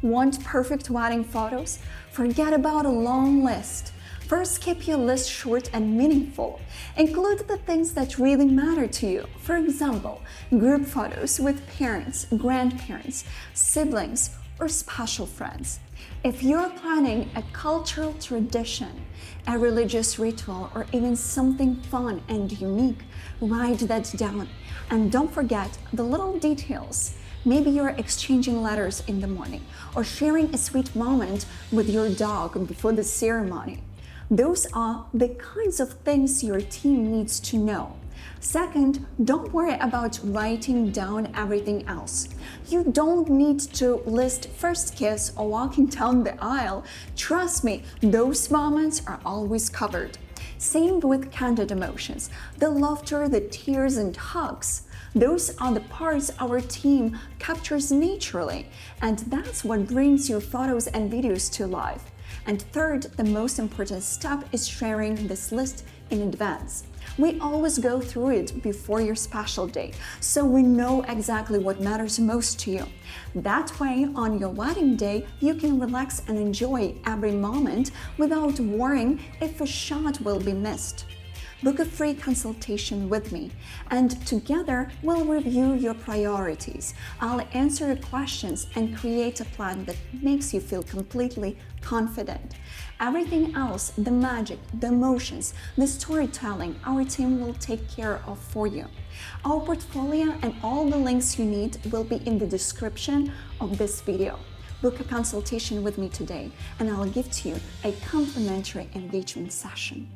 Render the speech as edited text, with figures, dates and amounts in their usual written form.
Want perfect wedding photos? Forget about a long list. First, keep your list short and meaningful. Include the things that really matter to you. For example, group photos with parents, grandparents, siblings, or special friends. If you're planning a cultural tradition, a religious ritual, or even something fun and unique, write that down. And don't forget the little details. Maybe you're exchanging letters in the morning or sharing a sweet moment with your dog before the ceremony. Those are the kinds of things your team needs to know. Second, don't worry about writing down everything else. You don't need to list first kiss or walking down the aisle. Trust me, those moments are always covered. Same with candid emotions, the laughter, the tears, and hugs. Those are the parts our team captures naturally, and that's what brings your photos and videos to life. And third, the most important step is sharing this list in advance. We always go through it before your special day, so we know exactly what matters most to you. That way, on your wedding day, you can relax and enjoy every moment without worrying if a shot will be missed. Book a free consultation with me, and together we'll review your priorities. I'll answer your questions and create a plan that makes you feel completely confident. Everything else, the magic, the emotions, the storytelling, our team will take care of for you. Our portfolio and all the links you need will be in the description of this video. Book a consultation with me today, and I'll give to you a complimentary engagement session.